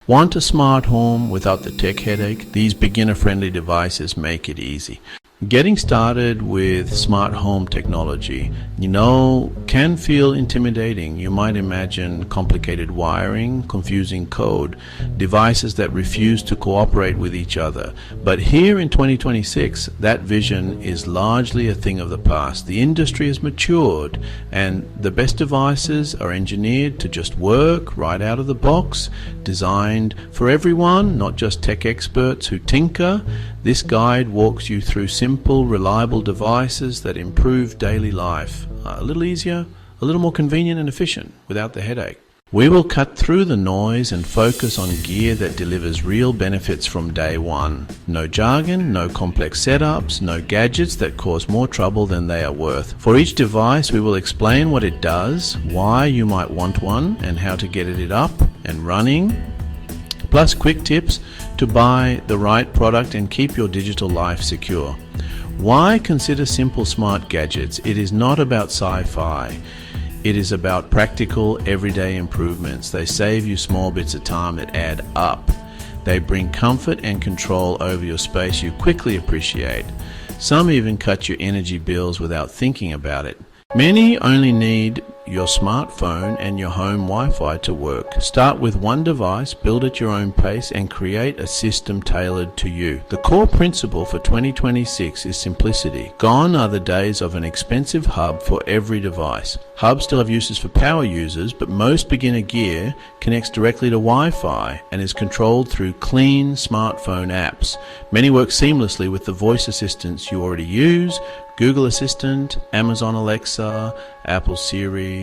Want a smart home without the tech headache? These beginner-friendly devices make it easy. Getting started with smart home technology, can feel intimidating. You might imagine complicated wiring, confusing code, devices that refuse to cooperate with each other. But here in 2026, that vision is largely a thing of the past. The industry has matured, and the best devices are engineered to just work right out of the box, designed for everyone, not just tech experts who tinker. This guide walks you through simple, reliable devices that improve daily life. A little easier, a little more convenient and efficient without the headache. We will cut through the noise and focus on gear that delivers real benefits from day one. No jargon, no complex setups, no gadgets that cause more trouble than they are worth. For each device, we will explain what it does, why you might want one, and how to get it up and running, plus quick tips to buy the right product and keep your digital life secure. Why consider simple smart gadgets? It is not about sci-fi. It is about practical, everyday improvements. They save you small bits of time that add up. They bring comfort and control over your space you quickly appreciate. Some even cut your energy bills without thinking about it. Many only need your smartphone and your home Wi-Fi to work. Start with one device, build at your own pace, and create a system tailored to you. The core principle for 2026 is simplicity. Gone are the days of an expensive hub for every device. Hubs still have uses for power users, but most beginner gear connects directly to Wi-Fi and is controlled through clean smartphone apps. Many work seamlessly with the voice assistants you already use: Google Assistant, Amazon Alexa, Apple Siri.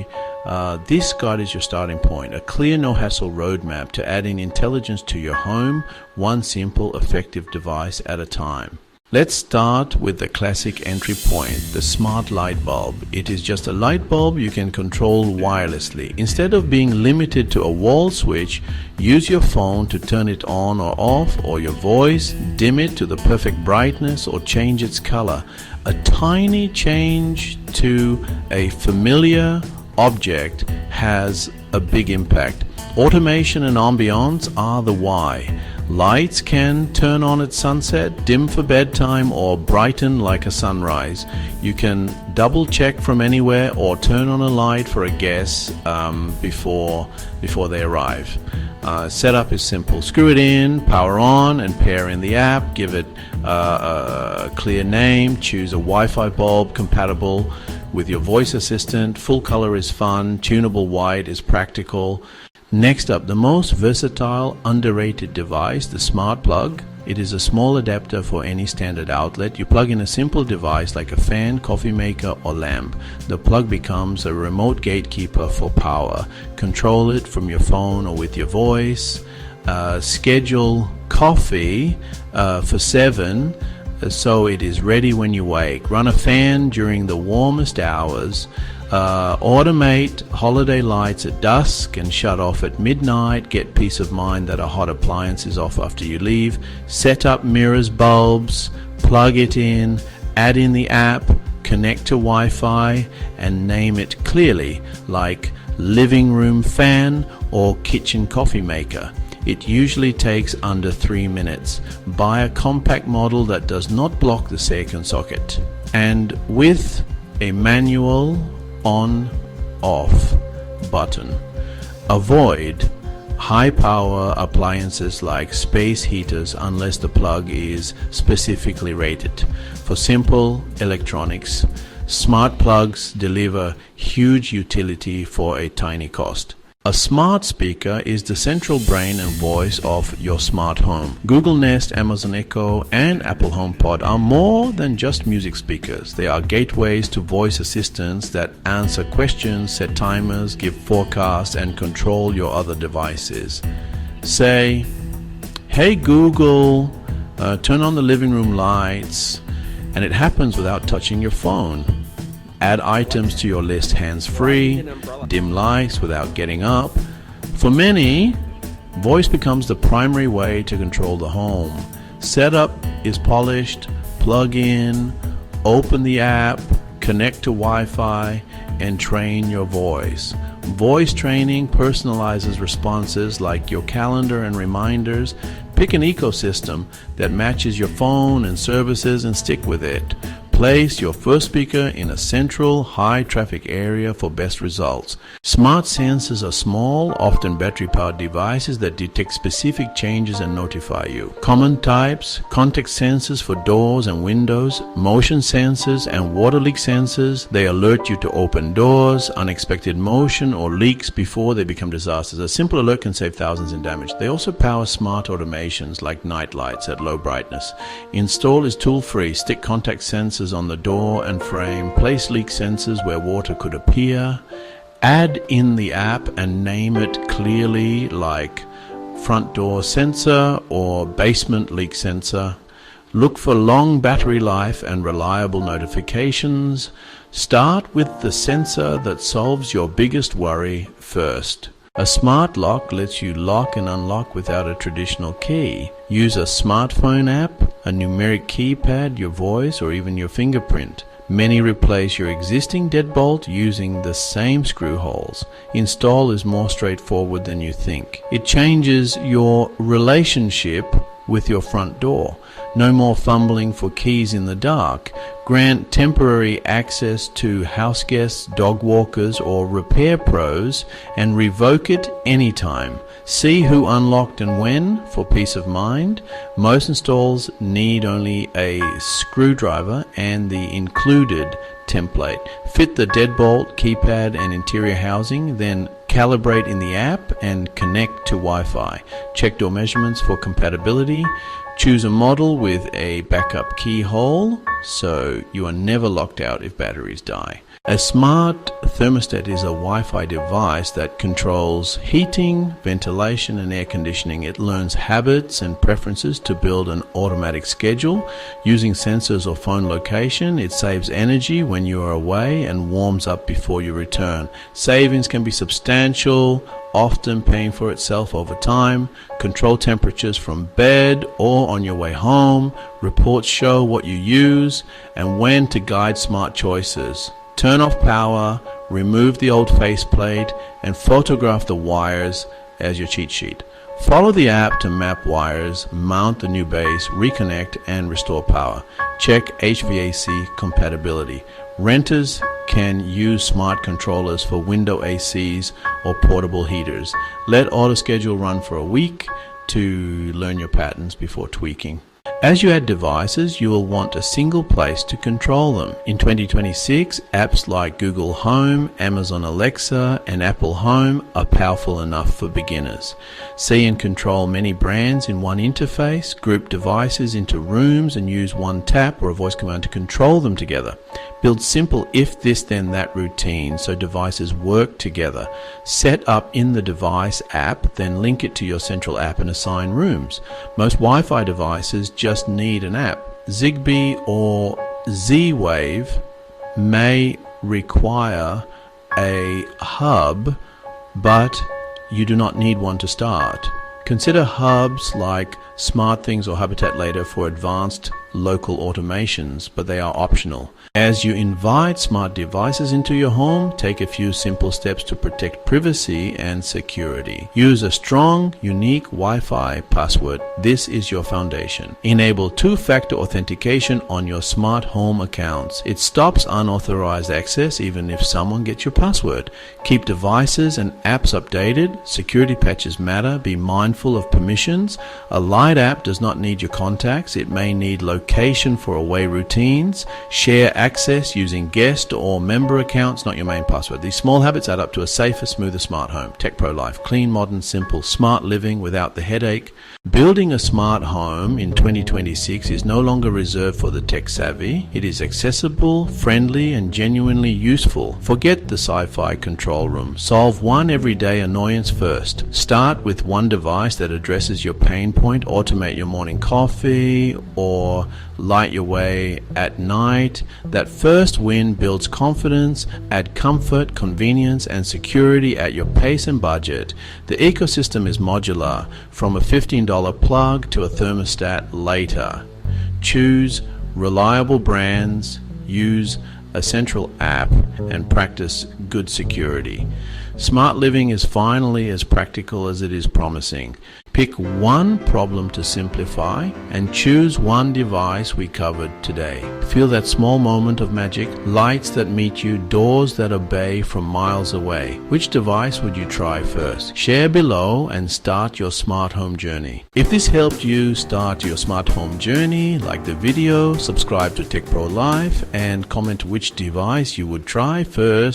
This guide is your starting point, a clear, no-hassle roadmap to adding intelligence to your home, one simple, effective device at a time. Let's start with the classic entry point, the smart light bulb. It is just a light bulb you can control wirelessly. Instead of being limited to a wall switch, use your phone to turn it on or off, or your voice, dim it to the perfect brightness or change its color. A tiny change to a familiar object has a big impact. Automation and ambiance are the why. Lights can turn on at sunset, dim for bedtime, or brighten like a sunrise. You can double check from anywhere or turn on a light for a guest before they arrive. Setup is simple. Screw it in, power on, and pair in the app. Give it a clear name. Choose a Wi-Fi bulb compatible with your voice assistant. Full color is fun. Tunable white is practical. Next up, the most versatile, underrated device, the smart plug. It is a small adapter for any standard outlet. You plug in a simple device like a fan, coffee maker, or lamp. The plug becomes a remote gatekeeper for power. Control it from your phone or with your voice. Schedule coffee for 7 so it is ready when you wake. Run a fan during the warmest hours. Automate holiday lights at dusk and shut off at midnight. Get peace of mind that a hot appliance is off after you leave. Set up mirrors, bulbs, plug it in, add in the app, connect to Wi-Fi, and name it clearly, like living room fan or kitchen coffee maker. It usually takes under 3 minutes. Buy a compact model that does not block the second socket, and with a manual on-off button. Avoid high-power appliances like space heaters unless the plug is specifically rated. For simple electronics, smart plugs deliver huge utility for a tiny cost. A smart speaker is the central brain and voice of your smart home. Google Nest, Amazon Echo, and Apple HomePod are more than just music speakers. They are gateways to voice assistants that answer questions, set timers, give forecasts, and control your other devices. Say, "Hey Google, turn on the living room lights," and it happens without touching your phone. Add items to your list hands-free, dim lights without getting up. For many, voice becomes the primary way to control the home. Setup is polished, plug in, open the app, connect to Wi-Fi, and train your voice. Voice training personalizes responses like your calendar and reminders. Pick an ecosystem that matches your phone and services and stick with it. Place your first speaker in a central, high-traffic area for best results. Smart sensors are small, often battery-powered devices that detect specific changes and notify you. Common types: context sensors for doors and windows, motion sensors and water leak sensors. They alert you to open doors, unexpected motion, or leaks before they become disasters. A simple alert can save thousands in damage. They also power smart automations like night lights at low brightness. Install is tool-free. Stick contact sensors on the door and frame. Place leak sensors where water could appear. Add in the app and name it clearly, like front door sensor or basement leak sensor. Look for long battery life and reliable notifications. Start with the sensor that solves your biggest worry first. A smart lock lets you lock and unlock without a traditional key. Use a smartphone app, a numeric keypad, your voice, or even your fingerprint. Many replace your existing deadbolt using the same screw holes. Install is more straightforward than you think. It changes your relationship with your front door. No more fumbling for keys in the dark. Grant temporary access to house guests, dog walkers, or repair pros and revoke it anytime. See who unlocked and when for peace of mind. Most installs need only a screwdriver and the included template. Fit the deadbolt, keypad, and interior housing, then calibrate in the app and connect to Wi-Fi. Check door measurements for compatibility. Choose a model with a backup keyhole so you are never locked out if batteries die. A smart thermostat is a Wi-Fi device that controls heating, ventilation, and air conditioning. It learns habits and preferences to build an automatic schedule. Using sensors or phone location, it saves energy when you are away and warms up before you return. Savings can be substantial, often paying for itself over time. Control temperatures from bed or on your way home. Reports show what you use and when to guide smart choices. Turn off power, remove the old faceplate, and photograph the wires as your cheat sheet. Follow the app to map wires, mount the new base, reconnect, and restore power. Check HVAC compatibility. Renters can use smart controllers for window ACs or portable heaters. Let AutoSchedule run for a week to learn your patterns before tweaking. As you add devices, you will want a single place to control them. In 2026, apps like Google Home, Amazon Alexa, and Apple Home are powerful enough for beginners. See and control many brands in one interface, group devices into rooms, and use one tap or a voice command to control them together. Build simple if this then that routine so devices work together. Set up in the device app, then link it to your central app and assign rooms. Most Wi-Fi devices just need an app. Zigbee or Z-Wave may require a hub, but you do not need one to start. Consider hubs like SmartThings or Habitat later for advanced local automations, but they are optional. As you invite smart devices into your home, take a few simple steps to protect privacy and security. Use a strong, unique Wi-Fi password. This is your foundation. Enable two-factor authentication on your smart home accounts. It stops unauthorized access even if someone gets your password. Keep devices and apps updated. Security patches matter. Be mindful of permissions. A light app does not need your contacts. It may need location for away routines. Share access using guest or member accounts, not your main password. These small habits add up to a safer, smoother smart home. TechProLife. Clean, modern, simple, smart living without the headache. Building a smart home in 2026 is no longer reserved for the tech savvy. It is accessible, friendly, and genuinely useful. Forget the sci-fi control room. Solve one everyday annoyance first. Start with one device that addresses your pain point. Automate your morning coffee or light your way at night. That first win builds confidence. Add comfort, convenience, and security at your pace and budget. The ecosystem is modular, from a $15 plug to a thermostat later. Choose reliable brands, use a central app, and practice good security. Smart living is finally as practical as it is promising. Pick one problem to simplify and choose one device we covered today. Feel that small moment of magic, lights that meet you, doors that obey from miles away. Which device would you try first? Share below and start your smart home journey. If this helped you start your smart home journey, like the video, subscribe to TechProLife and comment which device you would try first.